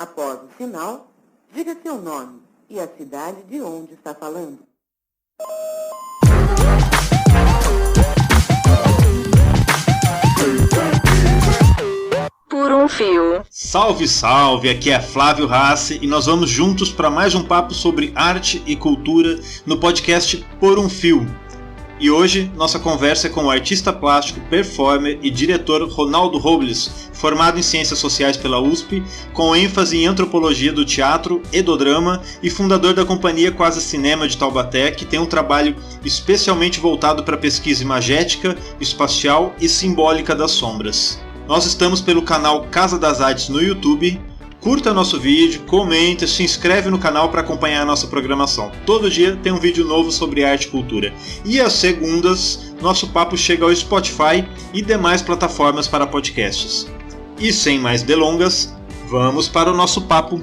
Após o sinal, diga seu nome e a cidade de onde está falando. Por um fio. Salve, salve! Aqui é Flávio Rassi e nós vamos juntos para mais um papo sobre arte e cultura no podcast Por um Fio. E hoje nossa conversa é com o artista plástico, performer e diretor Ronaldo Robles, formado em Ciências Sociais pela USP, com ênfase em Antropologia do Teatro e do Drama e fundador da companhia Quase Cinema de Taubaté, que tem um trabalho especialmente voltado para a pesquisa imagética, espacial e simbólica das sombras. Nós estamos pelo canal Casa das Artes no YouTube. Curta nosso vídeo, comenta, se inscreve no canal para acompanhar a nossa programação. Todo dia tem um vídeo novo sobre arte e cultura. E às segundas, nosso papo chega ao Spotify e demais plataformas para podcasts. E sem mais delongas, vamos para o nosso papo.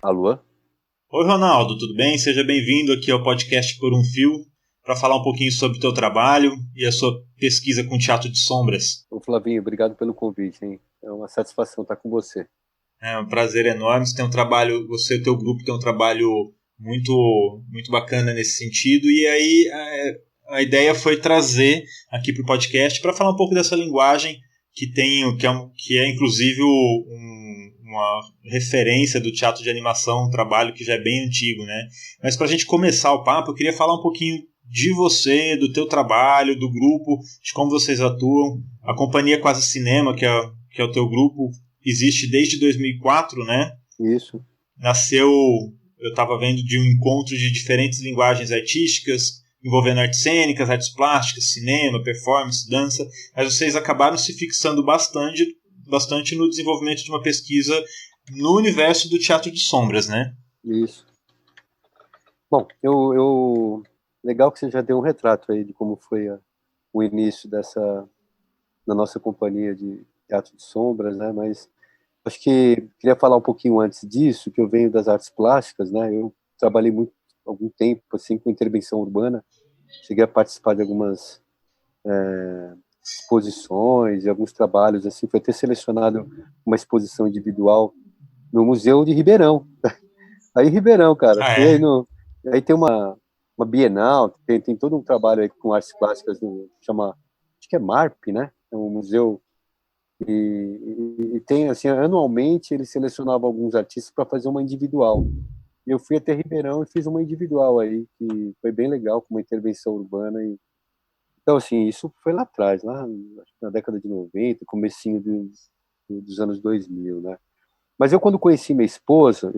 Alô? Oi, Ronaldo, tudo bem? Seja bem-vindo aqui ao podcast Por um Fio para falar um pouquinho sobre o teu trabalho e a sua pesquisa com teatro de sombras. Ô Flavinho, obrigado pelo convite, hein? É uma satisfação estar com você. É um prazer enorme. Você tem um trabalho, você e o teu grupo tem um trabalho muito bacana nesse sentido. E aí a ideia foi trazer aqui para o podcast para falar um pouco dessa linguagem que é inclusive uma referência do teatro de animação, um trabalho que já é bem antigo, né? Mas para a gente começar o papo, eu queria falar um pouquinho de você, do teu trabalho, do grupo, de como vocês atuam. A companhia Quase Cinema, que é o teu grupo, existe desde 2004, né? Isso. Nasceu, eu estava vendo, de um encontro de diferentes linguagens artísticas, envolvendo artes cênicas, artes plásticas, cinema, performance, dança, mas vocês acabaram se fixando bastante no desenvolvimento de uma pesquisa no universo do teatro de sombras, né? Isso. Bom, legal que você já deu um retrato aí de como foi o início da nossa companhia de teatro de sombras, né? Mas acho que queria falar um pouquinho antes disso, que eu venho das artes plásticas, né? Eu trabalhei algum tempo assim com intervenção urbana, cheguei a participar de algumas exposições e alguns trabalhos, assim, foi até selecionado uma exposição individual no Museu de Ribeirão. Aí Ribeirão, cara, aí tem uma Bienal, tem todo um trabalho aí com artes plásticas, acho que é MARP, né? É um museu e tem, assim, anualmente ele selecionava alguns artistas para fazer uma individual. Eu fui até Ribeirão e fiz uma individual aí, que foi bem legal, com uma intervenção urbana. Então, assim, isso foi lá atrás, na década de 90, comecinho dos anos 2000, né? Mas eu, quando conheci minha esposa,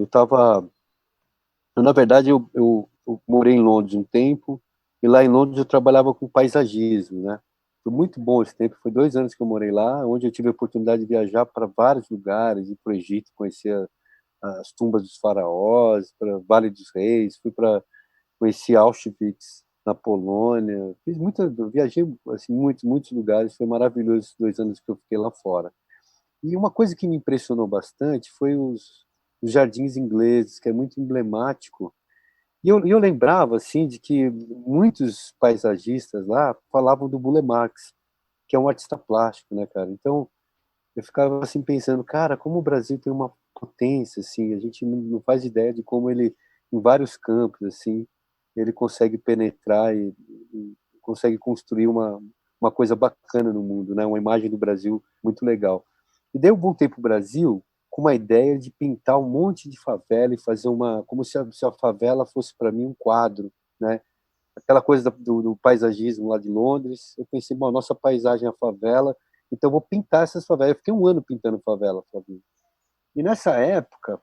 na verdade, eu morei em Londres um tempo, e lá em Londres eu trabalhava com paisagismo, né? Foi muito bom esse tempo, foi 2 anos que eu morei lá, onde eu tive a oportunidade de viajar para vários lugares, ir para o Egito, conhecer as tumbas dos faraós, para Vale dos Reis, conheci Auschwitz na Polônia, viajei assim, muitos lugares, foi maravilhoso esses 2 anos que eu fiquei lá fora. E uma coisa que me impressionou bastante foi os jardins ingleses, que é muito emblemático. E eu lembrava assim de que muitos paisagistas lá falavam do Burle Marx, que é um artista plástico, né, cara? Então eu ficava assim pensando, cara, como o Brasil tem uma potência, assim, a gente não faz ideia de como ele, em vários campos, assim, ele consegue penetrar e consegue construir uma coisa bacana no mundo, né? Uma imagem do Brasil muito legal. E daí eu voltei para o Brasil com uma ideia de pintar um monte de favela e fazer como se a favela fosse para mim um quadro, né? Aquela coisa do paisagismo lá de Londres. Eu pensei, bom, a nossa paisagem é a favela, então eu vou pintar essas favelas. Eu fiquei 1 ano pintando favela, Fabinho. E nessa época,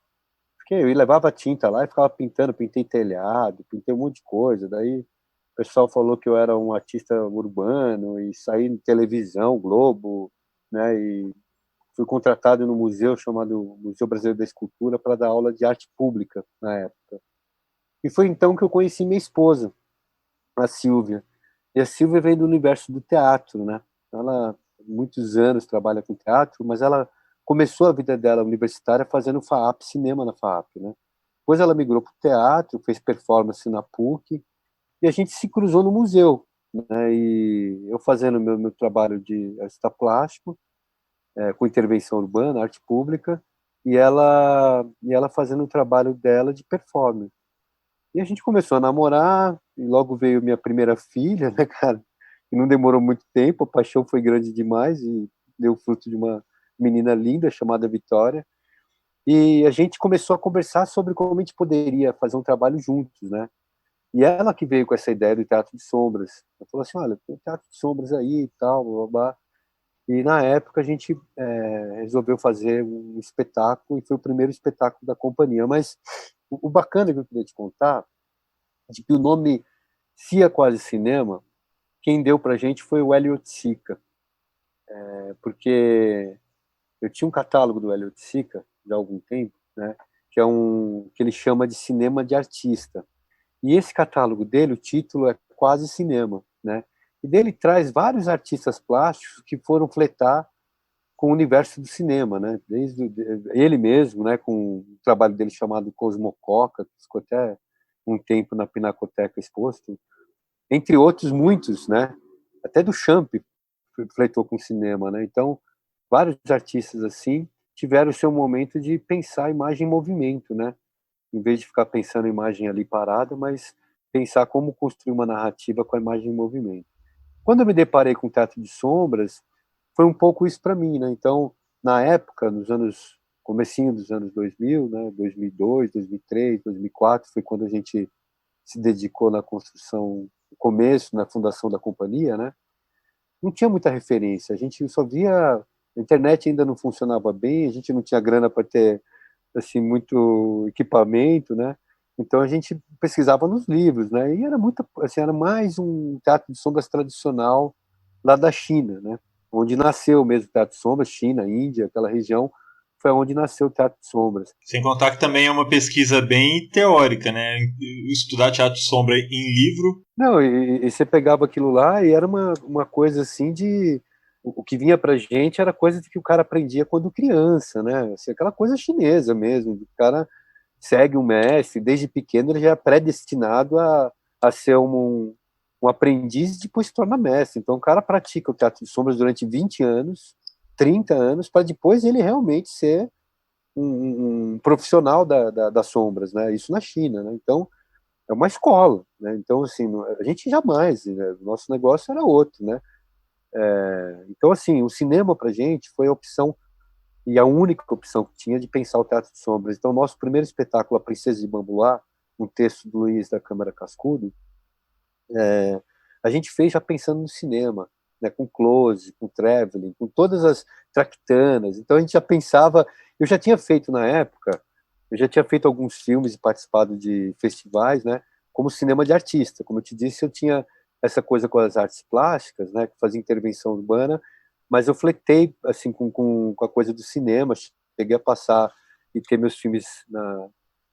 eu levava tinta lá e ficava pintando, pintei telhado, pintei um monte de coisa. Daí o pessoal falou que eu era um artista urbano e saí em televisão, Globo, né? E fui contratado no museu chamado Museu Brasileiro da Escultura para dar aula de arte pública na época. E foi então que eu conheci minha esposa, a Silvia. E a Silvia vem do universo do teatro, né? Ela há muitos anos trabalha com teatro, mas ela começou a vida dela universitária fazendo FAAP, cinema na FAAP, né? Depois ela migrou para o teatro, fez performance na PUC, e a gente se cruzou no museu, né? E eu fazendo meu trabalho de artista plástico, com intervenção urbana, arte pública, e ela fazendo o trabalho dela de performance. E a gente começou a namorar, e logo veio minha primeira filha, né, cara? E não demorou muito tempo, a paixão foi grande demais e deu fruto de uma menina linda chamada Vitória. E a gente começou a conversar sobre como a gente poderia fazer um trabalho juntos, né? E ela que veio com essa ideia do teatro de sombras. Ela falou assim, olha, tem teatro de sombras aí e tal, blá, blá, blá. E na época a gente resolveu fazer um espetáculo, e foi o primeiro espetáculo da companhia. Mas o bacana que eu queria te contar é que o nome Cia Quase Cinema, quem deu pra gente foi o Elliot Sica, porque eu tinha um catálogo do Elliot Sica já há algum tempo, né, que ele chama de cinema de artista. E esse catálogo dele, o título é Quase Cinema, né? E dele traz vários artistas plásticos que foram fletar com o universo do cinema, né? Desde ele mesmo, né, com o trabalho dele chamado Cosmococa, que ficou até um tempo na Pinacoteca exposto, entre outros muitos, né? Até do Champ fletou com o cinema, né? Então, vários artistas assim tiveram o seu momento de pensar a imagem em movimento, né? Em vez de ficar pensando a imagem ali parada, mas pensar como construir uma narrativa com a imagem em movimento. Quando eu me deparei com o Teatro de Sombras, foi um pouco isso para mim, né? Então, na época, comecinho dos anos 2000, né? 2002, 2003, 2004, foi quando a gente se dedicou na construção, no começo, na fundação da companhia, né? Não tinha muita referência, a gente só via, a internet ainda não funcionava bem, a gente não tinha grana para ter assim muito equipamento, né? Então a gente pesquisava nos livros, né? E era muito, assim, era mais um teatro de sombras tradicional lá da China, né? Onde nasceu mesmo o teatro de sombras, China, Índia, aquela região foi onde nasceu o teatro de sombras. Sem contar que também é uma pesquisa bem teórica, né? Estudar teatro de sombra em livro. Não, e você pegava aquilo lá e era uma coisa assim de o que vinha pra gente era coisa que o cara aprendia quando criança, né? Assim, aquela coisa chinesa mesmo, o cara segue um mestre, desde pequeno ele já é predestinado a ser um aprendiz e depois se torna mestre. Então o cara pratica o teatro de sombras durante 20 anos, 30 anos, para depois ele realmente ser um profissional das sombras, né? Isso na China, né? Então é uma escola, né? Então assim, a gente jamais, né? O nosso negócio era outro, né? Então assim, o cinema pra gente foi a opção e a única opção que tinha de pensar o teatro de sombras. Então, nosso primeiro espetáculo, A Princesa de Bambuá, um texto do Luiz da Câmara Cascudo, a gente fez já pensando no cinema, né, com close, com traveling, com todas as traquitanas. Então, a gente já pensava... Eu já tinha feito, na época, eu já tinha feito alguns filmes e participado de festivais, né, como cinema de artista. Como eu te disse, eu tinha essa coisa com as artes plásticas, né, que fazia intervenção urbana, mas eu fletei assim com a coisa do cinema, cheguei a passar e ter meus filmes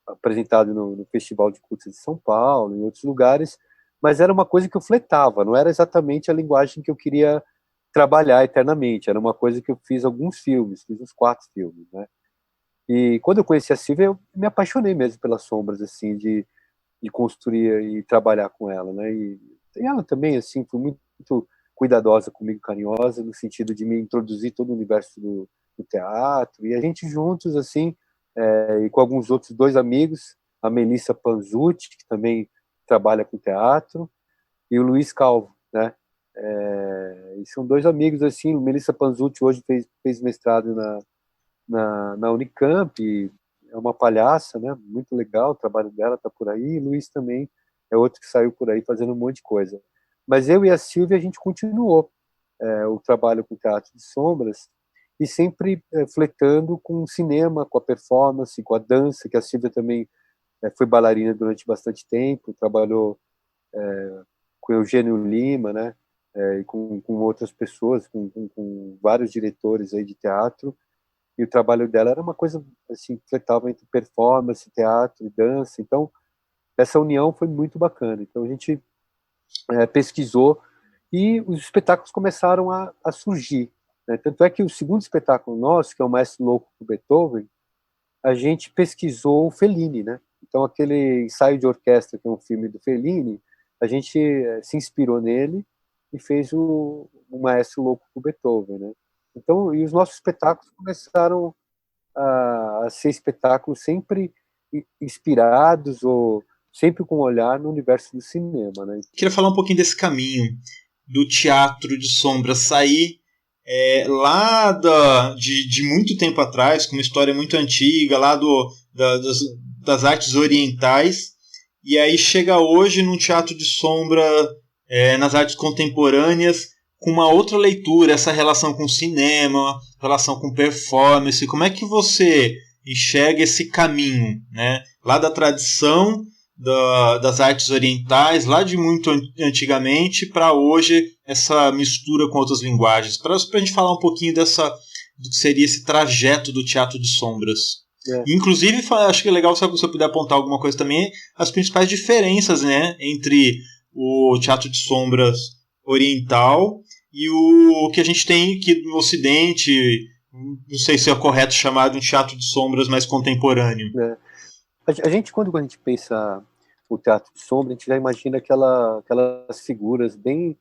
apresentados no Festival de Curtas de São Paulo, em outros lugares, mas era uma coisa que eu fletava, não era exatamente a linguagem que eu queria trabalhar eternamente, era uma coisa que eu fiz alguns filmes, fiz uns 4 filmes, né? E quando eu conheci a Silvia, eu me apaixonei mesmo pelas sombras, assim, de construir e trabalhar com ela, né? E ela também, assim, foi muito cuidadosa comigo, carinhosa, no sentido de me introduzir todo o universo do teatro, e a gente juntos, assim, e com alguns outros 2 amigos, a Melissa Panzucci, que também trabalha com teatro, e o Luiz Calvo, né? E são 2 amigos, assim, a Melissa Panzucci hoje fez mestrado na Unicamp, e é uma palhaça, né? Muito legal, o trabalho dela tá por aí, e o Luiz também é outro que saiu por aí fazendo um monte de coisa. Mas eu e a Silvia, a gente continuou o trabalho com teatro de sombras e sempre fletando com o cinema, com a performance, com a dança, que a Silvia também foi bailarina durante bastante tempo, trabalhou com Eugênio Lima, né, e com outras pessoas, com vários diretores aí de teatro, e o trabalho dela era uma coisa assim, que fletava entre performance, teatro e dança, então essa união foi muito bacana. Então a gente pesquisou e os espetáculos começaram a surgir, né? Tanto é que o segundo espetáculo nosso, que é o Maestro Louco com Beethoven, a gente pesquisou o Fellini, né? Então, aquele Ensaio de Orquestra, que é um filme do Fellini, a gente se inspirou nele e fez o Maestro Louco com Beethoven, né? Então, e os nossos espetáculos começaram a ser espetáculos sempre inspirados ou sempre com um olhar no universo do cinema, né? Queria falar um pouquinho desse caminho do teatro de sombras, sair lá de muito tempo atrás, com uma história muito antiga, lá das artes orientais, e aí chega hoje num teatro de sombra, nas artes contemporâneas, com uma outra leitura, essa relação com cinema, relação com performance. Como é que você enxerga esse caminho, né? Lá da tradição das artes orientais, lá de muito antigamente, para hoje, essa mistura com outras linguagens. Para a gente falar um pouquinho do que seria esse trajeto do teatro de sombras. Inclusive, acho que é legal se você puder apontar alguma coisa também, as principais diferenças, né, entre o teatro de sombras oriental e o que a gente tem aqui no Ocidente, não sei se é correto chamar de um teatro de sombras mais contemporâneo. A gente, quando a gente pensa o teatro de sombra, a gente já imagina aquelas figuras bem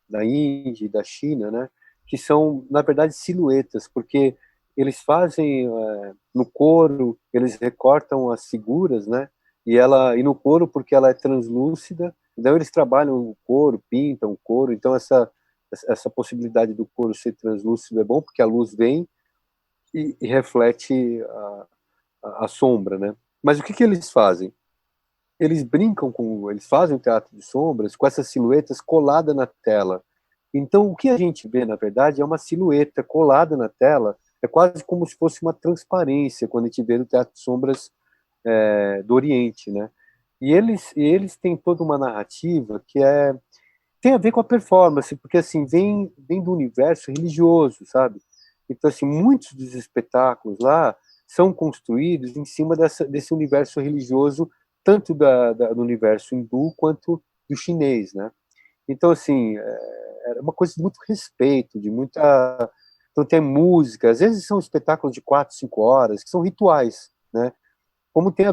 da Índia e da China, né, que são, na verdade, silhuetas, porque eles fazem no couro, eles recortam as figuras, né, e no couro, porque ela é translúcida, então eles trabalham o couro, pintam o couro, então essa possibilidade do couro ser translúcido é bom, porque a luz vem e reflete a sombra, né? Mas o que eles fazem? Eles fazem o teatro de sombras com essas silhuetas coladas na tela. Então, o que a gente vê, na verdade, é uma silhueta colada na tela, é quase como se fosse uma transparência quando a gente vê o teatro de sombras do Oriente, né? E eles têm toda uma narrativa que tem a ver com a performance, porque assim vem do universo religioso, sabe? Então assim, muitos dos espetáculos lá são construídos em cima desse universo religioso, tanto do universo hindu quanto do chinês, né? Então assim, é uma coisa de muito respeito, de muita... Então tem música, às vezes são espetáculos de 4, 5 horas, que são rituais, né? Como tem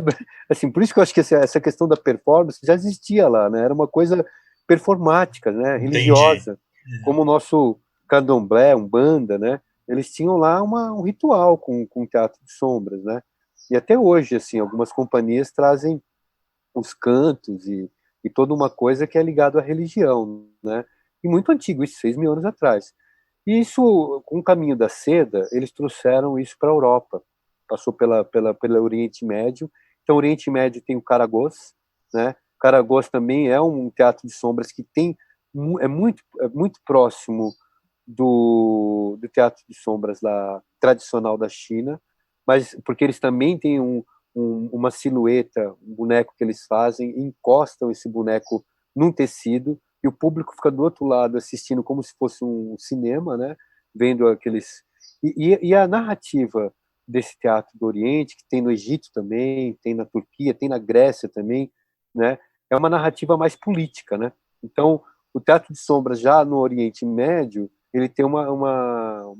assim, por isso que eu acho que essa questão da performance já existia lá, né? Era uma coisa performática, né? Religiosa. Entendi. Como o nosso candomblé, umbanda, né? Eles tinham lá um ritual com teatro de sombras, né? E até hoje, assim, algumas companhias trazem os cantos e toda uma coisa que é ligado à religião, né? E muito antigo, isso 6.000 anos atrás. E isso, com o caminho da seda, eles trouxeram isso para a Europa. Passou pelo Oriente Médio. Então, o Oriente Médio tem o Karagoz, né? O Karagoz também é um teatro de sombras que é muito próximo do teatro de sombras lá, tradicional da China, mas porque eles também têm uma silhueta, um boneco que eles fazem, encostam esse boneco num tecido e o público fica do outro lado assistindo como se fosse um cinema, né? Vendo aqueles... E a narrativa desse teatro do Oriente, que tem no Egito também, tem na Turquia, tem na Grécia também, né? É uma narrativa mais política, né? Então, o teatro de sombras já no Oriente Médio, ele tem uma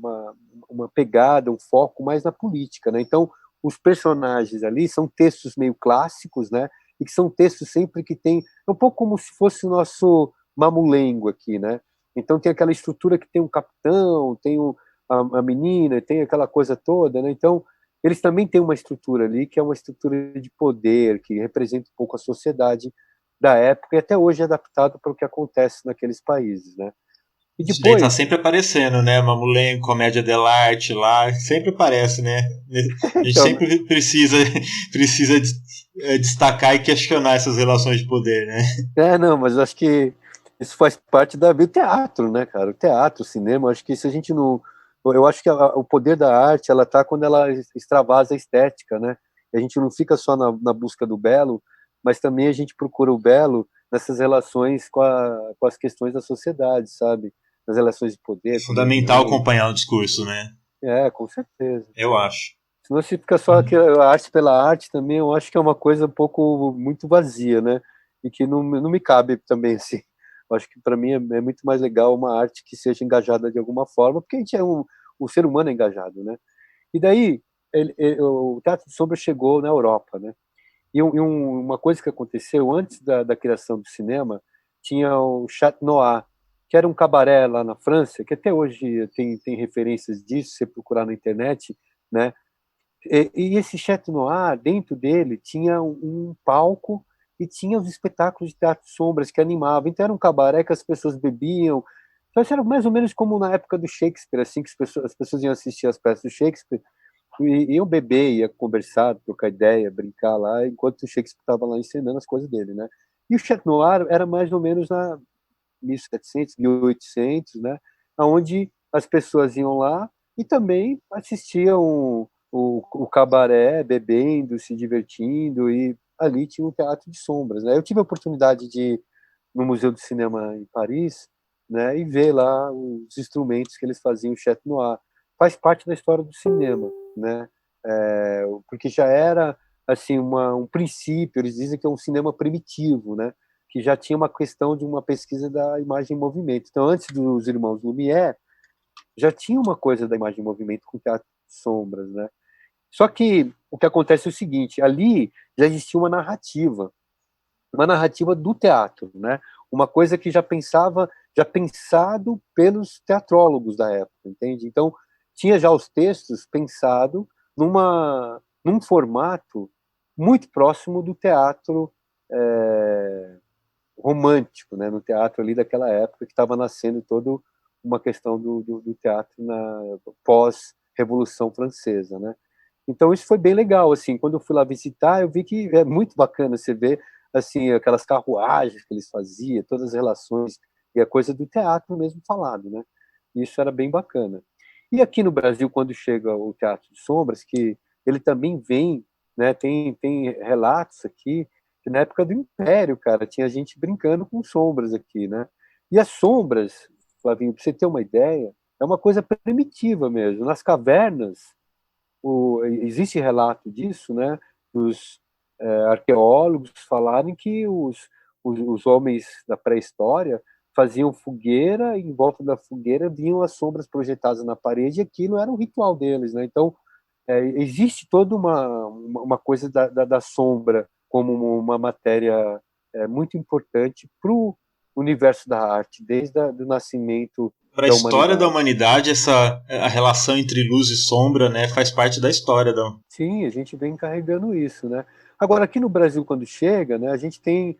pegada, um foco mais na política, né? Então, os personagens ali são textos meio clássicos, né? E que são textos sempre que tem... É um pouco como se fosse o nosso mamulengo aqui, né? Então, tem aquela estrutura que tem um capitão, tem a menina, tem aquela coisa toda, né? Então, eles também têm uma estrutura ali que é uma estrutura de poder, que representa um pouco a sociedade da época e até hoje é adaptado para o que acontece naqueles países, né? E depois... tá sempre aparecendo, né? Mamulengo, Comédia dell'arte lá, sempre aparece, né? A gente então, sempre precisa destacar e questionar essas relações de poder, né? Não, mas eu acho que isso faz parte do teatro, né, cara? O teatro, o cinema, eu acho que se a gente não... Eu acho que o poder da arte, ela tá quando ela extravasa a estética, né? E a gente não fica só na busca do belo, mas também a gente procura o belo nessas relações com as questões da sociedade, sabe? Nas relações de poder. É fundamental acompanhar o discurso, né? Com certeza. Eu acho. Se você fica só a arte pela arte também, eu acho que é uma coisa um pouco muito vazia, né? E que não me cabe também, assim. Eu acho que para mim é muito mais legal uma arte que seja engajada de alguma forma, porque a gente o ser humano é engajado, né? E daí, o Teatro de Sombras chegou na Europa, né? E uma coisa que aconteceu antes da criação do cinema, tinha o Chat Noir, que era um cabaré lá na França, que até hoje tem referências disso, se você procurar na internet, né? E esse Chat Noir, dentro dele, tinha um palco e tinha os espetáculos de teatro de sombras que animavam. Então era um cabaré que as pessoas bebiam. Então isso era mais ou menos como na época do Shakespeare, assim, que as pessoas iam assistir as peças do Shakespeare, e iam beber, ia conversar, trocar ideia, brincar lá, enquanto o Shakespeare estava lá ensinando as coisas dele, né? E o Chat Noir era mais ou menos na 1700, 1800, né? Onde as pessoas iam lá e também assistiam o cabaré, bebendo, se divertindo, e ali tinha um teatro de sombras, né? Eu tive a oportunidade de ir no Museu do Cinema em Paris, né, e ver lá os instrumentos que eles faziam, o Chat Noir. Faz parte da história do cinema, né? Porque já era assim um princípio. Eles dizem que é um cinema primitivo, né? Que já tinha uma questão de uma pesquisa da imagem em movimento. Então, antes dos irmãos Lumière, já tinha uma coisa da imagem em movimento com teatro de sombras, né? Só que o que acontece é o seguinte: ali já existia uma narrativa do teatro, né? Uma coisa que já pensado pelos teatrólogos da época, entende? Então tinha já os textos pensado num formato muito próximo do teatro romântico, né? No teatro ali daquela época que estava nascendo toda uma questão do teatro na pós-Revolução Francesa, né? Então isso foi bem legal, assim, quando eu fui lá visitar, eu vi que é muito bacana você ver assim aquelas carruagens que eles faziam, todas as relações e a coisa do teatro mesmo falado, né? Isso era bem bacana. E aqui no Brasil, quando chega o Teatro de Sombras, que ele também vem, né? Tem relatos aqui que na época do Império, cara, tinha gente brincando com sombras aqui, né? E as sombras, Flavinho, para você ter uma ideia, é uma coisa primitiva mesmo. Nas cavernas existe relato disso, né? Dos arqueólogos falarem que os homens da pré-história faziam fogueira, e em volta da fogueira vinham as sombras projetadas na parede, e aquilo era um ritual deles, né? Então, existe toda uma coisa da sombra como uma matéria muito importante para o universo da arte, desde o nascimento para a da história da humanidade. humanidade, a relação entre luz e sombra, né, faz parte da história da. Sim, a gente vem carregando isso, né? Agora, aqui no Brasil, quando chega, né, a gente tem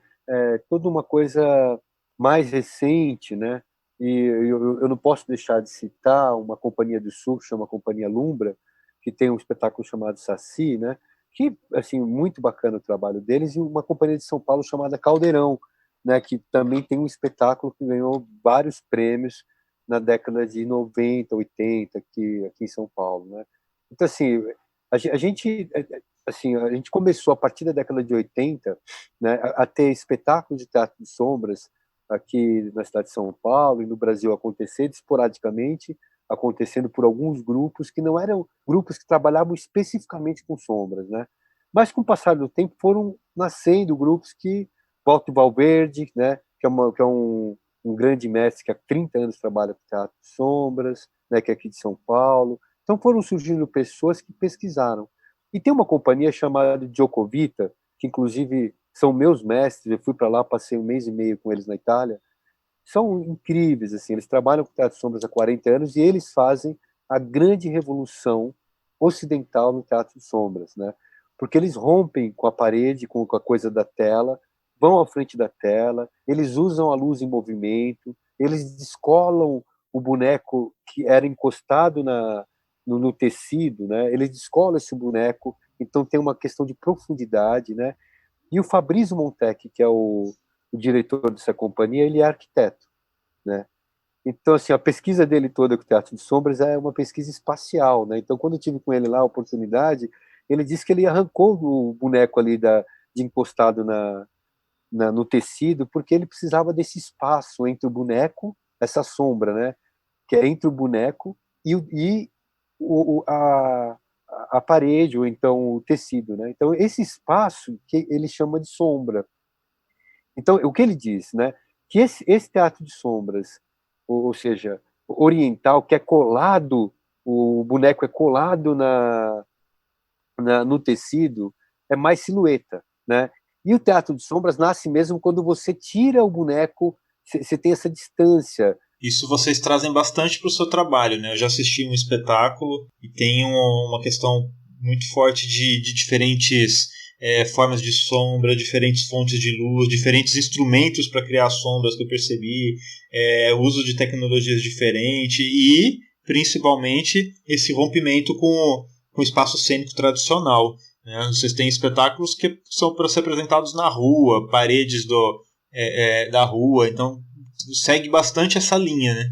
toda uma coisa mais recente, né? E eu não posso deixar de citar uma companhia do Sul, que chama Companhia Lumbra, que tem um espetáculo chamado Saci, né? Que, assim, muito bacana o trabalho deles, e uma companhia de São Paulo chamada Caldeirão, né? Que também tem um espetáculo que ganhou vários prêmios na década de 90, 80, aqui em São Paulo, né? Então, assim, a gente assim, a gente começou a partir da década de 80, né, a ter espetáculos de teatro de sombras aqui na cidade de São Paulo e no Brasil acontecendo esporadicamente, acontecendo por alguns grupos que não eram grupos que trabalhavam especificamente com sombras, né? Mas com o passar do tempo foram nascendo grupos que Walter Valverde, né, que é um grande mestre que há 30 anos trabalha com teatro de sombras, né, que é aqui de São Paulo. Então foram surgindo pessoas que pesquisaram. E tem uma companhia chamada Djokovita, que inclusive são meus mestres, eu fui para lá, passei um mês e meio com eles na Itália. São incríveis, assim, eles trabalham com teatro de sombras há 40 anos e eles fazem a grande revolução ocidental no teatro de sombras, né? Porque eles rompem com a parede, com a coisa da tela, vão à frente da tela, eles usam a luz em movimento, eles descolam o boneco que era encostado no tecido, né? Eles descolam esse boneco, então tem uma questão de profundidade, né? E o Fabrizio Montecchi, que é o diretor dessa companhia, ele é arquiteto, né? Então, assim, a pesquisa dele toda com o Teatro de Sombras é uma pesquisa espacial, né? Então, quando eu tive com ele lá a oportunidade, ele disse que ele arrancou o boneco ali de encostado no tecido, porque ele precisava desse espaço entre o boneco, essa sombra, né? Que é entre o boneco e a parede, ou então o tecido, né? Então, esse espaço que ele chama de sombra. Então, o que ele diz, né? Que esse teatro de sombras, ou seja, oriental, que é colado, o boneco é colado no tecido é mais silhueta, né? E o teatro de sombras nasce mesmo quando você tira o boneco, você tem essa distância. Isso vocês trazem bastante para o seu trabalho, né? Eu já assisti um espetáculo e tem uma questão muito forte de diferentes formas de sombra, diferentes fontes de luz, diferentes instrumentos para criar sombras que eu percebi, uso de tecnologias diferentes e, principalmente, esse rompimento com o espaço cênico tradicional. Né? Vocês têm espetáculos que são para ser apresentados na rua, paredes da rua, então segue bastante essa linha, né?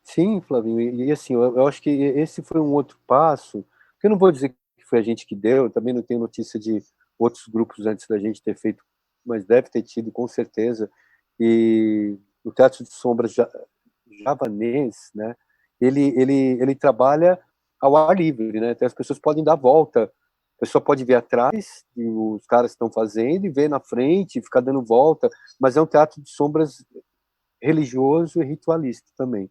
Sim, Flavinho, e assim, eu acho que esse foi um outro passo, que eu não vou dizer que foi a gente que deu, eu também não tenho notícia de outros grupos antes da gente ter feito, mas deve ter tido, com certeza, e o Teatro de Sombras javanês, né, ele trabalha ao ar livre, né, então as pessoas podem dar volta, a pessoa pode ver atrás, e os caras estão fazendo, e ver na frente, ficar dando volta, mas é um teatro de sombras religioso e ritualista também.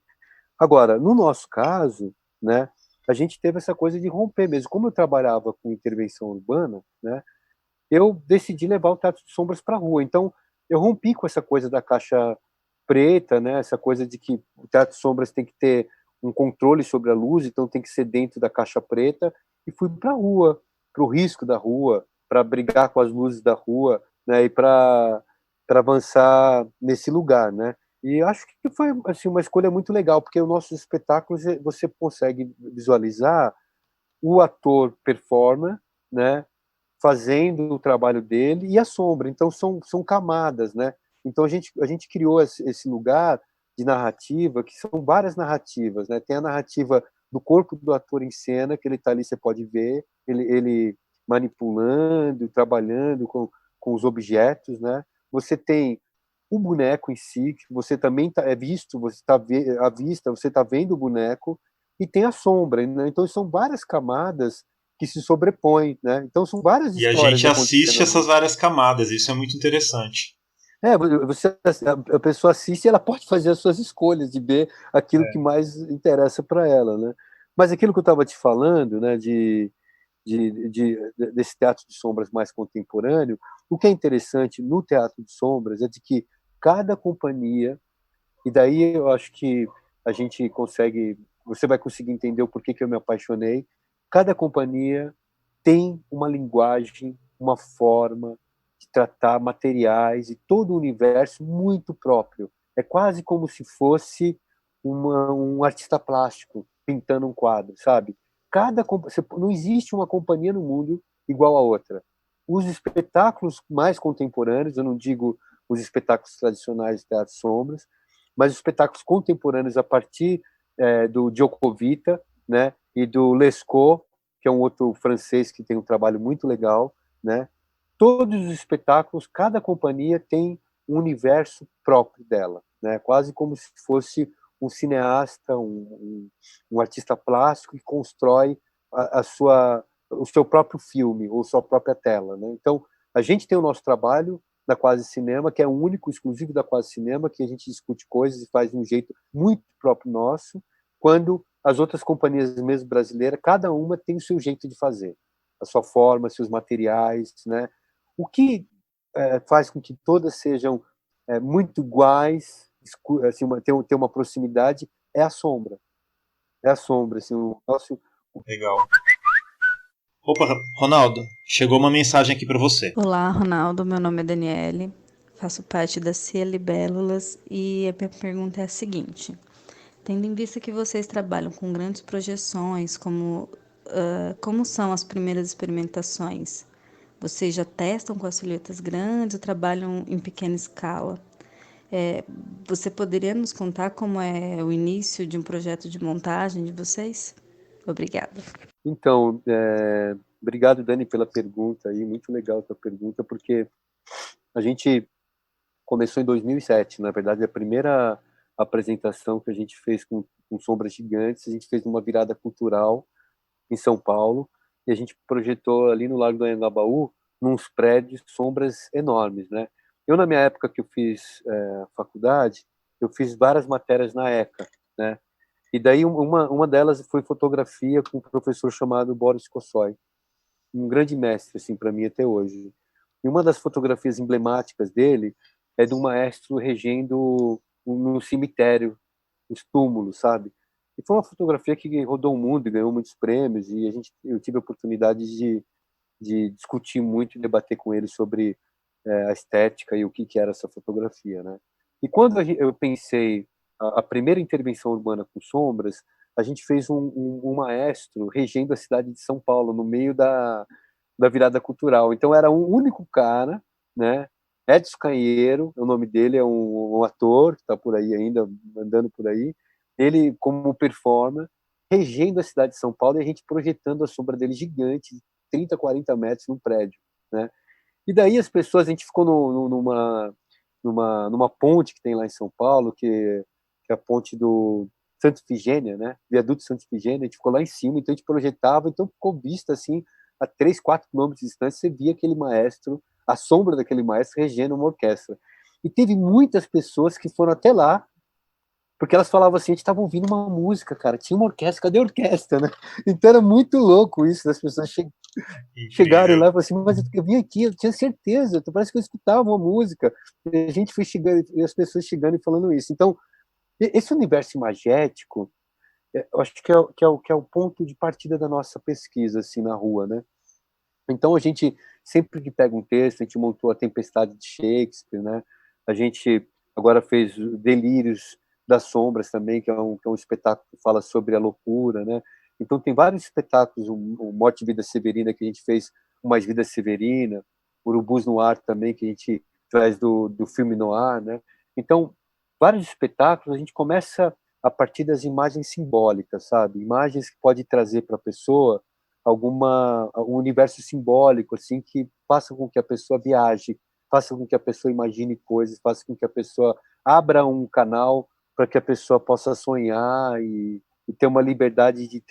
Agora, no nosso caso, né, a gente teve essa coisa de romper mesmo. Como eu trabalhava com intervenção urbana, né, eu decidi levar o teatro de sombras para a rua. Então, eu rompi com essa coisa da caixa preta, né, essa coisa de que o teatro de sombras tem que ter um controle sobre a luz, então tem que ser dentro da caixa preta, e fui para a rua, para o risco da rua, para brigar com as luzes da rua, né, e para avançar nesse lugar, né. E acho que foi assim, uma escolha muito legal, porque os nossos espetáculos você consegue visualizar o ator performer, né, fazendo o trabalho dele e a sombra. Então são camadas, né? Então a gente criou esse lugar de narrativa, que são várias narrativas, né? Tem a narrativa do corpo do ator em cena, que ele está ali, você pode ver, ele manipulando, trabalhando com os objetos, né? Você tem o boneco em si, que você também é visto, você está à vista, você está vendo o boneco, e tem a sombra, né? Então são várias camadas que se sobrepõem, né? Então são várias E a histórias gente assiste acontecendo essas ali. várias camadas, isso é muito interessante. A pessoa assiste e ela pode fazer as suas escolhas de ver aquilo que mais interessa para ela, né? Mas aquilo que eu estava te falando, né, desse teatro de sombras mais contemporâneo, o que é interessante no teatro de sombras é de que cada companhia, e daí eu acho que a gente consegue, você vai conseguir entender o porquê que eu me apaixonei, cada companhia tem uma linguagem, uma forma de tratar materiais e todo o universo muito próprio. É quase como se fosse um artista plástico pintando um quadro, sabe? Não existe uma companhia no mundo igual a outra. Os espetáculos mais contemporâneos, eu não digo os espetáculos tradicionais de teatro sombras, mas os espetáculos contemporâneos a partir do Jocovita, né, e do Lescaut, que é um outro francês que tem um trabalho muito legal, né? Todos os espetáculos, cada companhia tem um universo próprio dela, né? Quase como se fosse um cineasta, um artista plástico que constrói o seu próprio filme ou sua própria tela, né? Então, a gente tem o nosso trabalho da Quase Cinema, que é o único, exclusivo da Quase Cinema, que a gente discute coisas e faz de um jeito muito próprio nosso, quando as outras companhias mesmo brasileiras, cada uma tem o seu jeito de fazer, a sua forma, seus materiais, né? O que faz com que todas sejam muito iguais, assim, ter uma proximidade, é a sombra. É a sombra, assim, o nosso... Legal. Opa, Ronaldo, chegou uma mensagem aqui para você. Olá, Ronaldo, meu nome é Daniele, faço parte da Cia Libélulas e a minha pergunta é a seguinte: tendo em vista que vocês trabalham com grandes projeções, como são as primeiras experimentações? Vocês já testam com as silhuetas grandes ou trabalham em pequena escala? Você poderia nos contar como é o início de um projeto de montagem de vocês? Obrigada. Então, obrigado, Dani, pela pergunta aí, muito legal a tua pergunta, porque a gente começou em 2007, na verdade, a primeira apresentação que a gente fez com sombras gigantes, a gente fez numa virada cultural em São Paulo, e a gente projetou ali no Largo do Anhangabaú, nos prédios, sombras enormes, né? Eu, na minha época que eu fiz faculdade, eu fiz várias matérias na ECA, né? E daí uma delas foi fotografia com um professor chamado Boris Kosoy. um grande mestre assim para mim até hoje. E uma das fotografias emblemáticas dele é de um maestro regendo num cemitério, os túmulos, sabe? E foi uma fotografia que rodou o mundo e ganhou muitos prêmios, e eu tive a oportunidade de discutir muito e debater com ele sobre a estética e o que era essa fotografia, né? E quando eu pensei a primeira intervenção urbana com sombras, a gente fez um maestro regendo a cidade de São Paulo, no meio da virada cultural. Então era um único cara, né? Edson Canheiro, o nome dele, é um ator que está por aí ainda, andando por aí. Ele, como performer, regendo a cidade de São Paulo, e a gente projetando a sombra dele gigante, 30, 40 metros num prédio, né? E daí as pessoas, a gente ficou numa ponte que tem lá em São Paulo, que é a ponte do Santa Ifigênia, né? Viaduto Santa Ifigênia, a gente ficou lá em cima, então a gente projetava, então ficou vista assim, a 3, 4 quilômetros de distância, você via aquele maestro, a sombra daquele maestro regendo uma orquestra. E teve muitas pessoas que foram até lá, porque elas falavam assim, a gente estava ouvindo uma música, cara, tinha uma orquestra, cadê a orquestra, né? Então era muito louco isso, das pessoas chegarem lá e falaram assim, mas eu vim aqui, eu tinha certeza, parece que eu escutava uma música. E a gente foi chegando, e as pessoas chegando e falando isso. Então, esse universo imagético, eu acho que é o ponto de partida da nossa pesquisa, assim, na rua, né? Então, a gente, sempre que pega um texto, a gente montou A Tempestade de Shakespeare, né? A gente agora fez Delírios das Sombras também, que é um espetáculo que fala sobre a loucura, né? Então, tem vários espetáculos, o Morte e Vida Severina, que a gente fez, o Mais Vida Severina, Urubus no Ar também, que a gente traz do filme noir, né? Então, vários espetáculos, a gente começa a partir das imagens simbólicas, sabe? Imagens que pode trazer para a pessoa um universo simbólico, assim, que faça com que a pessoa viaje, faça com que a pessoa imagine coisas, faça com que a pessoa abra um canal para que a pessoa possa sonhar e ter uma liberdade de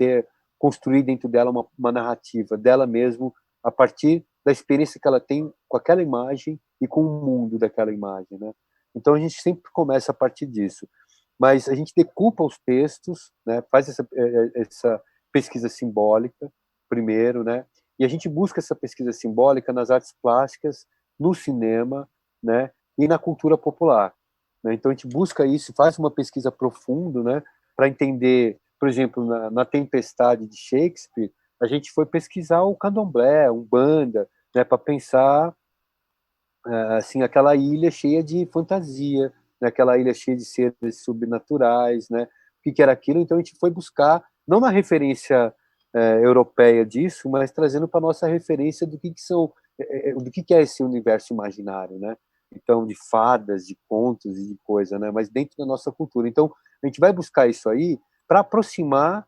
construir dentro dela uma narrativa dela mesmo, a partir da experiência que ela tem com aquela imagem e com o mundo daquela imagem, né? Então a gente sempre começa a partir disso, mas a gente decupa os textos, né? Faz essa pesquisa simbólica primeiro, né? E a gente busca essa pesquisa simbólica nas artes plásticas, no cinema, né? E na cultura popular, né? Então a gente busca isso, faz uma pesquisa profunda, né? Para entender, por exemplo, na Tempestade de Shakespeare, a gente foi pesquisar o candomblé, umbanda, né? Para pensar assim, aquela ilha cheia de fantasia, né? Aquela ilha cheia de seres subnaturais, né? O que era aquilo? Então a gente foi buscar, não na referência europeia disso, mas trazendo para nossa referência do que são, do que é esse universo imaginário, né? Então, de fadas, de contos e de coisa, né? Mas dentro da nossa cultura. Então, a gente vai buscar isso aí para aproximar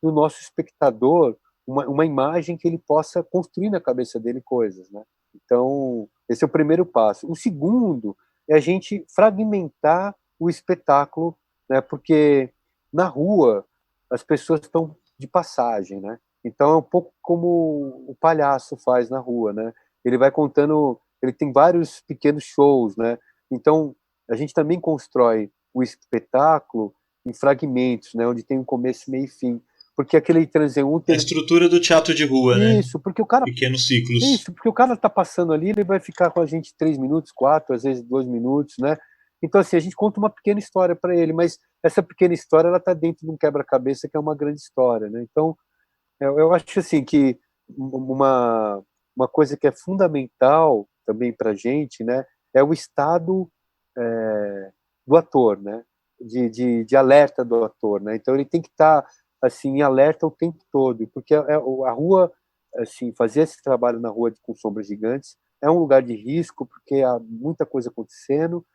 do nosso espectador uma imagem que ele possa construir na cabeça dele coisas, né? Então, esse é o primeiro passo. O segundo é a gente fragmentar o espetáculo, né? Porque na rua as pessoas estão de passagem, né? Então é um pouco como o palhaço faz na rua, né? Ele vai contando, ele tem vários pequenos shows, né? Então a gente também constrói o espetáculo em fragmentos, né? Onde tem um começo, meio e fim, porque aquele transeunte... A estrutura do teatro de rua, né? Isso, porque o cara... Pequenos ciclos. Isso, porque o cara tá passando ali, ele vai ficar com a gente 3 minutos, 4, às vezes 2 minutos, né? Então, assim, a gente conta uma pequena história para ele, mas essa pequena história, ela tá dentro de um quebra-cabeça que é uma grande história, né? Então, eu acho, assim, que uma coisa que é fundamental também para a gente, né? É o estado do ator, né? De alerta do ator, né? Então, ele tem que estar, assim, em alerta o tempo todo, porque a rua, assim, fazer esse trabalho na rua com sombras gigantes é um lugar de risco, porque há muita coisa acontecendo,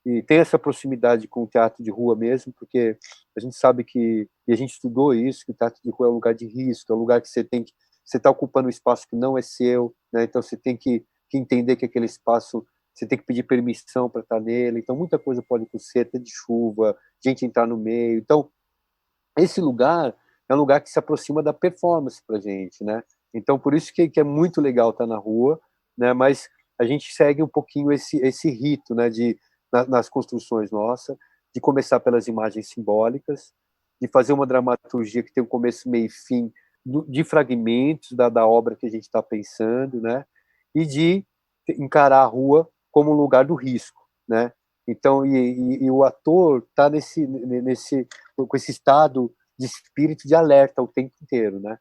e tem essa proximidade com o teatro de rua mesmo, porque a gente sabe e a gente estudou isso, que o teatro de rua é um lugar de risco, é um lugar que você está ocupando um espaço que não é seu, né? Então você tem que entender que aquele espaço, você tem que pedir permissão para estar nele, então muita coisa pode acontecer, até de chuva, gente entrar no meio. Então, esse lugar é um lugar que se aproxima da performance para a gente, né? Então, por isso que é muito legal estar na rua, né? Mas a gente segue um pouquinho esse rito, né? Nas construções nossas, de começar pelas imagens simbólicas, de fazer uma dramaturgia que tem um começo, meio e fim, de fragmentos da obra que a gente está pensando, né? E de encarar a rua como um lugar do risco, né? Então, e o ator está com esse estado de espírito de alerta o tempo inteiro, né?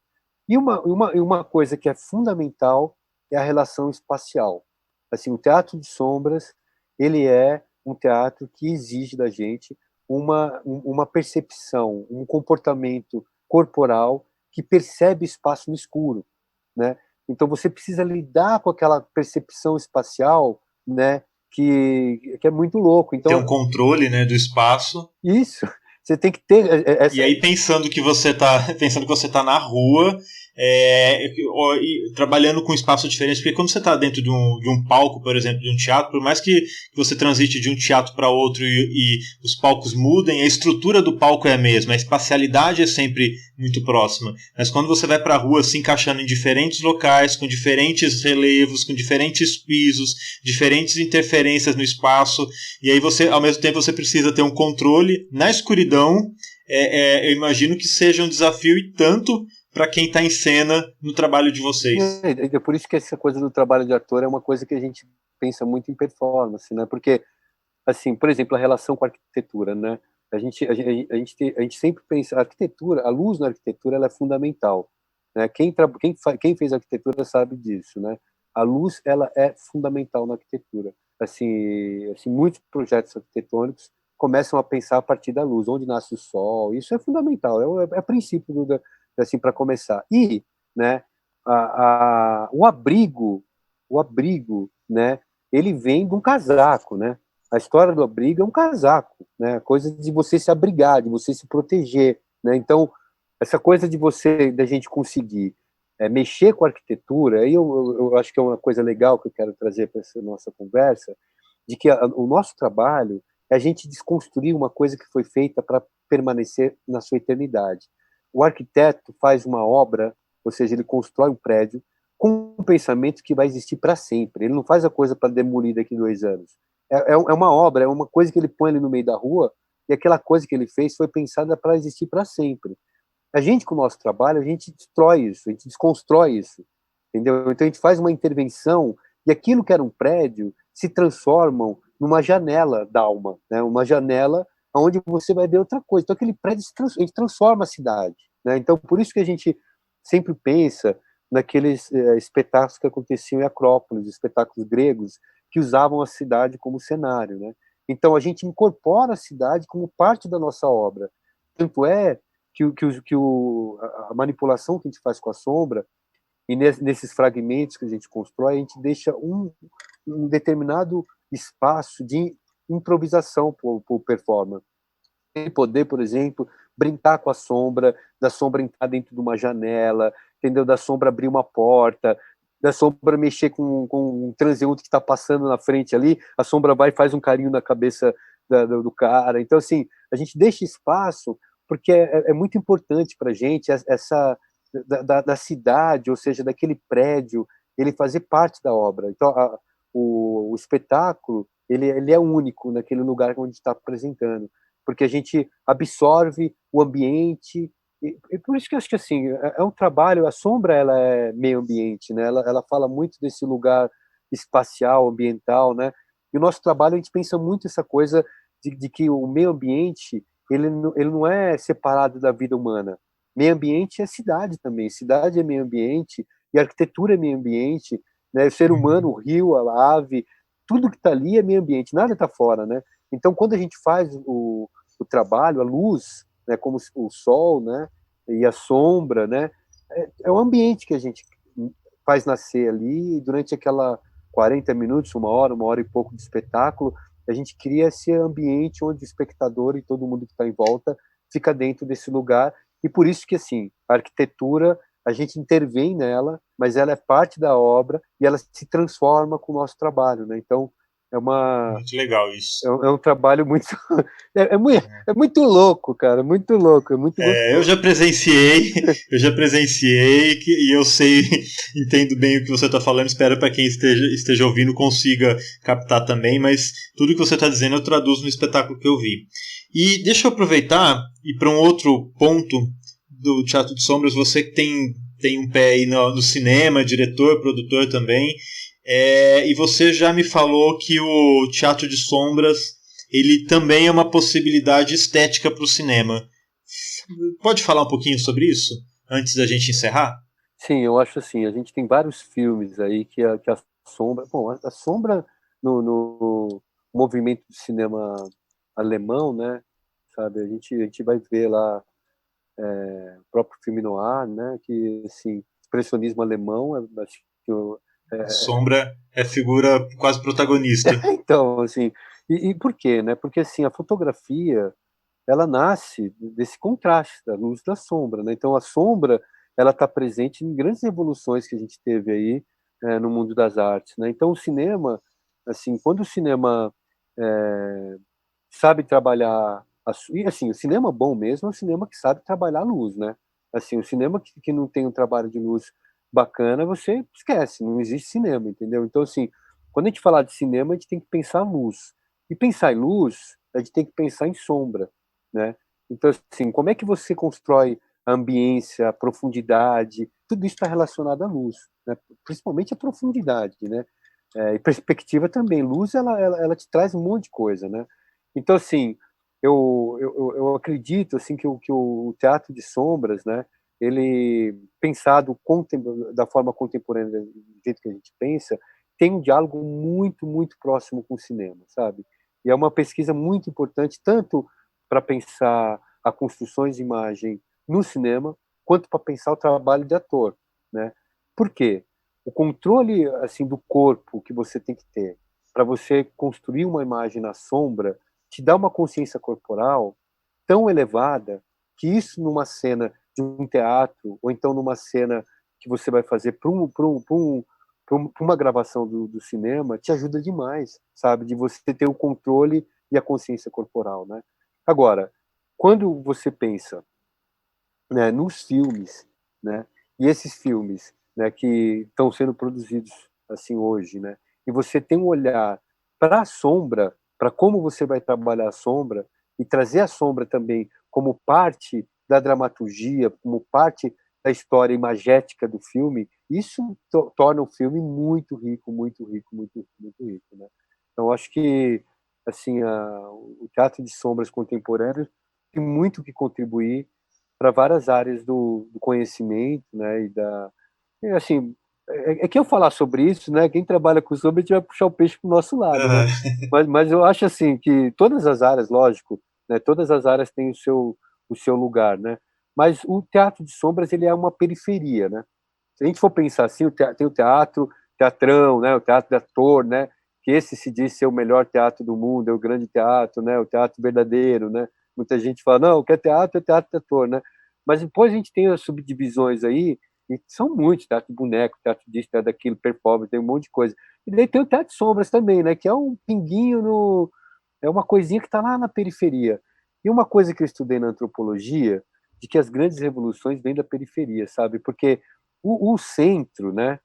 E uma coisa que é fundamental é a relação espacial. Assim, o teatro de sombras, ele é um teatro que exige da gente uma percepção, um comportamento corporal que percebe espaço no escuro, né? Então você precisa lidar com aquela percepção espacial, né? Que é muito louco. Então, tem um controle, né, do espaço. Isso. Você tem que ter essa... E aí pensando que você tá na rua, trabalhando com espaços diferentes, porque quando você está dentro de um palco, por exemplo, de um teatro, por mais que você transite de um teatro para outro e os palcos mudem, a estrutura do palco é a mesma, a espacialidade é sempre muito próxima. Mas quando você vai para a rua se encaixando em diferentes locais, com diferentes relevos, com diferentes pisos, diferentes interferências no espaço, e aí você, ao mesmo tempo, você precisa ter um controle na escuridão. Eu imagino que seja um desafio e tanto para quem está em cena no trabalho de vocês. É por isso que essa coisa do trabalho de ator é uma coisa que a gente pensa muito em performance, né? Porque, assim, por exemplo, a relação com a arquitetura, né? A gente sempre pensa, a arquitetura, a luz na arquitetura, ela é fundamental, né? Quem fez arquitetura sabe disso, né? A luz, ela é fundamental na arquitetura. Assim, muitos projetos arquitetônicos começam a pensar a partir da luz, onde nasce o sol. Isso é fundamental, é princípio assim, para começar. E, né, o abrigo, né, ele vem de um casaco, né? A história do abrigo é um casaco, né? A coisa de você se abrigar, de você se proteger, né? Então, essa coisa da gente conseguir mexer com a arquitetura, aí eu acho que é uma coisa legal que eu quero trazer para essa nossa conversa, de que o nosso trabalho é a gente desconstruir uma coisa que foi feita para permanecer na sua eternidade. O arquiteto faz uma obra, ou seja, ele constrói um prédio com um pensamento que vai existir para sempre. Ele não faz a coisa para demolir daqui a 2 anos. É uma obra, é uma coisa que ele põe ali no meio da rua, e aquela coisa que ele fez foi pensada para existir para sempre. A gente, com o nosso trabalho, a gente destrói isso, a gente desconstrói isso, entendeu? Então a gente faz uma intervenção e aquilo que era um prédio se transforma numa janela da alma, né? Uma janela onde você vai ver outra coisa. Então aquele prédio a gente transforma a cidade, né? Então por isso que a gente sempre pensa naqueles espetáculos que aconteciam em Acrópolis, espetáculos gregos que usavam a cidade como cenário, né? Então a gente incorpora a cidade como parte da nossa obra. Tanto é que a manipulação que a gente faz com a sombra e nesses fragmentos que a gente constrói, a gente deixa um determinado espaço de improvisação para o performer. Ele poder, por exemplo, brincar com a sombra, da sombra entrar dentro de uma janela, entendeu? Da sombra abrir uma porta, da sombra mexer com um transeunte que está passando na frente ali, a sombra vai e faz um carinho na cabeça do cara. Então, assim, a gente deixa espaço porque é muito importante para a gente essa da cidade, ou seja, daquele prédio, ele fazer parte da obra. Então, o espetáculo, ele é único naquele lugar onde está apresentando, porque a gente absorve o ambiente, e por isso que eu acho que assim, é um trabalho, a sombra ela é meio ambiente, né? Ela fala muito desse lugar espacial, ambiental, né? E o nosso trabalho, a gente pensa muito essa coisa de que o meio ambiente, ele não é separado da vida humana. Meio ambiente é cidade também, cidade é meio ambiente, e arquitetura é meio ambiente, né? O ser humano, o rio, a ave, tudo que está ali é meio ambiente, nada está fora, né? Então, quando a gente faz o trabalho, a luz, né, como o sol, né, e a sombra, né, é o ambiente que a gente faz nascer ali, e durante aquela 40 minutos, uma hora e pouco de espetáculo, a gente cria esse ambiente onde o espectador e todo mundo que está em volta fica dentro desse lugar, e por isso que, assim, a arquitetura, a gente intervém nela, mas ela é parte da obra e ela se transforma com o nosso trabalho, né? Então, muito legal isso. É um trabalho muito... É muito louco, cara, muito louco, é muito gostoso. Eu já presenciei, e eu sei, entendo bem o que você está falando, espero para quem esteja ouvindo consiga captar também, mas tudo que você está dizendo eu traduzo no espetáculo que eu vi. E deixa eu aproveitar e ir para um outro ponto do Teatro de Sombras, você que tem um pé aí no cinema, diretor, produtor também, e você já me falou que o Teatro de Sombras ele também é uma possibilidade estética para o cinema. Pode falar um pouquinho sobre isso, antes da gente encerrar? Sim, eu acho assim, a gente tem vários filmes aí que a sombra... Bom, a sombra no movimento do cinema alemão, né, sabe, a gente vai ver lá o próprio filme noir, né, que, assim, expressionismo alemão, acho que... A sombra é figura quase protagonista. Então, assim, e por quê, né? Porque, assim, a fotografia, ela nasce desse contraste da luz e da sombra, né? Então, a sombra, ela está presente em grandes revoluções que a gente teve aí no mundo das artes, né? Então, o cinema, assim, quando o cinema sabe trabalhar... E, assim, o cinema bom mesmo é o cinema que sabe trabalhar a luz, né? Assim, o cinema que não tem um trabalho de luz bacana, você esquece, não existe cinema, entendeu? Então, assim, quando a gente falar de cinema, a gente tem que pensar luz. E pensar em luz, a gente tem que pensar em sombra, né? Então, assim, como é que você constrói a ambiência, a profundidade? Tudo isso está relacionado à luz, né? Principalmente a profundidade, né? E perspectiva também. Luz, ela te traz um monte de coisa, né? Então, assim, eu acredito assim que o teatro de sombras, né? Ele, pensado da forma contemporânea, do jeito que a gente pensa, tem um diálogo muito, muito próximo com o cinema, sabe? E é uma pesquisa muito importante, tanto para pensar a construções de imagem no cinema, quanto para pensar o trabalho de ator, né? Por quê? O controle, assim, do corpo que você tem que ter para você construir uma imagem na sombra te dá uma consciência corporal tão elevada que isso numa cena de um teatro, ou então numa cena que você vai fazer para uma gravação do cinema, te ajuda demais, sabe? De você ter o controle e a consciência corporal, né? Agora, quando você pensa, né, nos filmes, né, e esses filmes, né, que estão sendo produzidos assim hoje, né, e você tem um olhar para a sombra, para como você vai trabalhar a sombra, e trazer a sombra também como parte da dramaturgia, como parte da história imagética do filme, isso torna o filme muito rico, muito rico, muito, muito rico, né? Então, acho que assim, o teatro de sombras contemporâneo tem muito que contribuir para várias áreas do conhecimento, né? E assim, que eu falar sobre isso, né? Quem trabalha com sombra, a gente vai puxar o peixe para o nosso lado, né? Mas eu acho assim que todas as áreas, lógico, né? Todas as áreas têm o seu lugar, né? Mas o teatro de sombras ele é uma periferia, né? Se a gente for pensar assim, tem o teatro, teatrão, né? O teatro de ator, né? Que esse se diz ser o melhor teatro do mundo, é o grande teatro, né? O teatro verdadeiro, né? Muita gente fala, não, o que é teatro de ator, né? Mas depois a gente tem as subdivisões aí, e são muitos, teatro de boneco, teatro disso, teatro daquilo, performance, tem um monte de coisa. E daí tem o teatro de sombras também, né? Que é um pinguinho é uma coisinha que está lá na periferia. E uma coisa que eu estudei na antropologia, de que as grandes revoluções vêm da periferia, sabe? Porque o centro, né?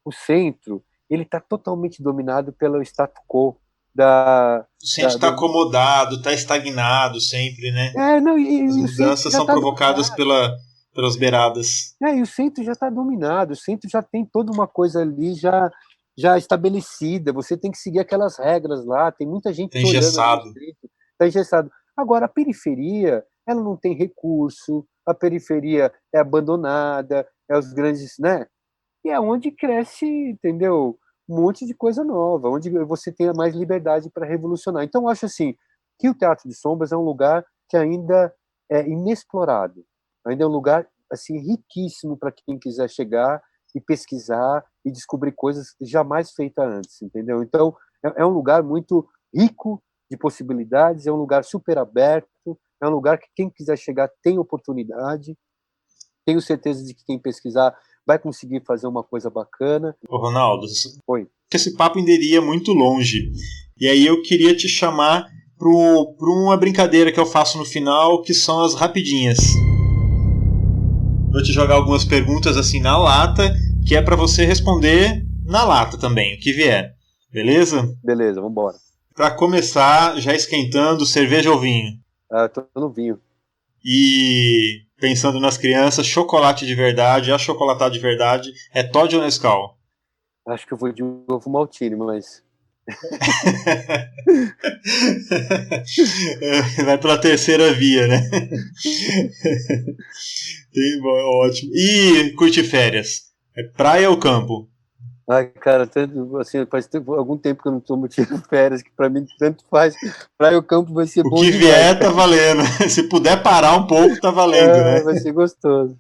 O centro, ele está totalmente dominado pelo status quo o centro está acomodado, está estagnado sempre, né? Não, as mudanças são provocadas pelas beiradas. E o centro já está dominado, o centro já tem toda uma coisa ali já estabelecida, você tem que seguir aquelas regras lá, tem muita gente tá engessado. Está engessado. Agora, a periferia, ela não tem recurso, a periferia é abandonada, é os grandes, né? E é onde cresce, entendeu? Um monte de coisa nova, onde você tem mais liberdade para revolucionar. Então, eu acho assim, que o Teatro de Sombras é um lugar que ainda é inexplorado, ainda é um lugar assim riquíssimo para quem quiser chegar e pesquisar e descobrir coisas jamais feitas antes, entendeu? Então, é um lugar muito rico de possibilidades, é um lugar super aberto, é um lugar que quem quiser chegar tem oportunidade. Tenho certeza de que quem pesquisar vai conseguir fazer uma coisa bacana. Ô Ronaldo, Oi. Esse papo ainda iria muito longe. E aí eu queria te chamar para uma brincadeira que eu faço no final, que são as rapidinhas. Vou te jogar algumas perguntas assim na lata, que é para você responder na lata também, o que vier. Beleza? Beleza, vamos embora. Para começar, já esquentando, cerveja ou vinho? Tô no vinho. E pensando nas crianças, chocolate de verdade, achocolatado de verdade, é Toddy ou Nescau? Acho que eu vou de ovo maltine, mas... Vai pela terceira via, né? Ótimo. E curte férias? É praia ou campo? Ai, cara, assim, faz algum tempo que eu não tomo férias, que pra mim tanto faz. Praia ou campo vai ser bom demais. O que vier tá valendo. Se puder parar um pouco, tá valendo, né? Vai ser gostoso.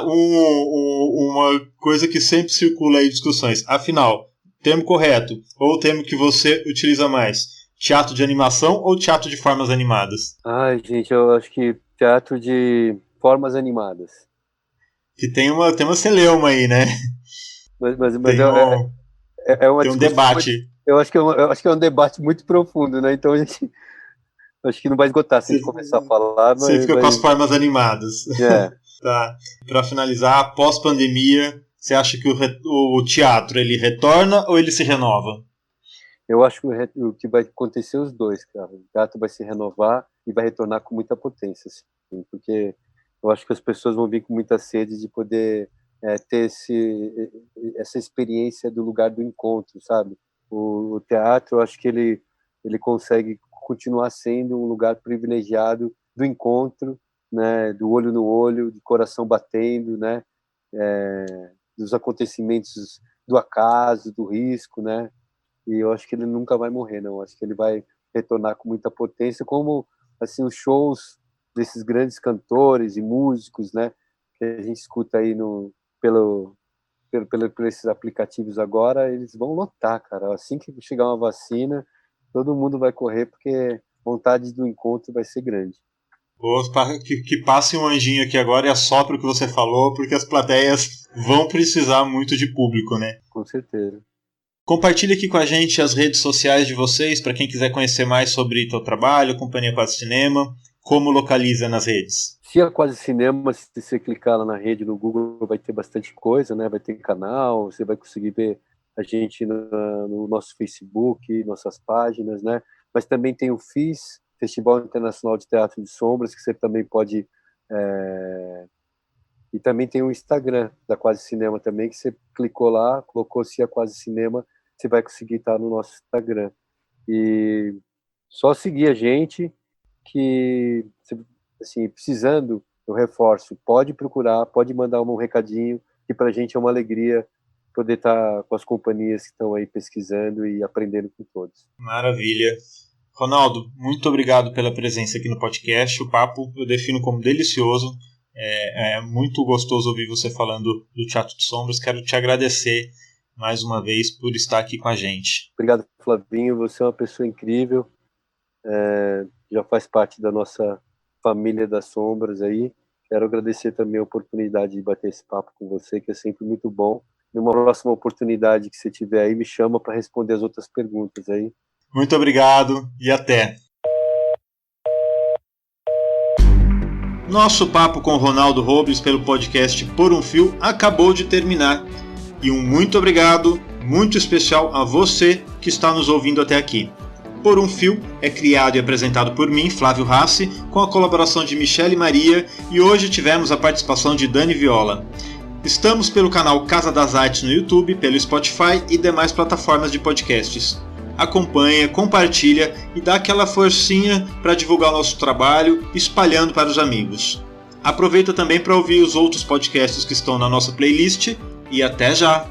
Uma coisa que sempre circula aí em discussões. Afinal, termo correto ou o termo que você utiliza mais? Teatro de animação ou teatro de formas animadas? Ai, gente, eu acho que teatro de formas animadas. Que tem uma celeuma aí, né? Mas tem um debate. Muito, eu acho que é um debate muito profundo, né? Então a gente acho que não vai esgotar se a gente começar a falar. Você fica com as formas animadas. É. Tá. Para finalizar, pós-pandemia, você acha que o teatro ele retorna ou ele se renova? Eu acho que vai acontecer os dois, cara. O teatro vai se renovar e vai retornar com muita potência, assim, porque eu acho que as pessoas vão vir com muita sede de poder ter essa experiência do lugar do encontro, sabe? O teatro, eu acho que ele consegue continuar sendo um lugar privilegiado do encontro, né? Do olho no olho, de coração batendo, né? Dos acontecimentos do acaso, do risco, né? E eu acho que ele nunca vai morrer, não. Eu acho que ele vai retornar com muita potência, como assim os shows desses grandes cantores e músicos, né? Que a gente escuta aí por esses aplicativos agora, eles vão lotar, cara. Assim que chegar uma vacina, todo mundo vai correr, porque a vontade do encontro vai ser grande. Que passe um anjinho aqui agora e assopre o que você falou, porque as plateias vão precisar muito de público, né? Com certeza. Compartilhe aqui com a gente as redes sociais de vocês, para quem quiser conhecer mais sobre o trabalho, Companhia Quase Cinema, como localiza nas redes. Se a Quase Cinema, se você clicar lá na rede, no Google, vai ter bastante coisa, né? Vai ter canal, você vai conseguir ver a gente no nosso Facebook, nossas páginas, né? Mas também tem o FIS, Festival Internacional de Teatro de Sombras, que você também pode... E também tem o Instagram da Quase Cinema também, que você clicou lá, colocou-se a Quase Cinema, você vai conseguir estar no nosso Instagram. E só seguir a gente, que, assim, precisando, eu reforço, pode procurar, pode mandar um recadinho, que pra gente é uma alegria poder estar com as companhias que estão aí pesquisando e aprendendo com todos. Maravilha. Ronaldo, muito obrigado pela presença aqui no podcast. O papo eu defino como delicioso. É muito gostoso ouvir você falando do Teatro de Sombras. Quero te agradecer mais uma vez por estar aqui com a gente. Obrigado, Flavinho. Você é uma pessoa incrível. Já faz parte da nossa família das sombras aí. Quero agradecer também a oportunidade de bater esse papo com você, que é sempre muito bom. Numa próxima oportunidade que você tiver aí, me chama para responder as outras perguntas aí. Muito obrigado e até. Nosso papo com Ronaldo Robles pelo podcast Por um Fio acabou de terminar. E um muito obrigado, muito especial a você que está nos ouvindo até aqui. Por um Fio é criado e apresentado por mim, Flávio Rassi, com a colaboração de Michele Maria, e hoje tivemos a participação de Dani Viola. Estamos pelo canal Casa das Artes no YouTube, pelo Spotify e demais plataformas de podcasts. Acompanha, compartilha e dá aquela forcinha para divulgar o nosso trabalho, espalhando para os amigos. Aproveita também para ouvir os outros podcasts que estão na nossa playlist e até já!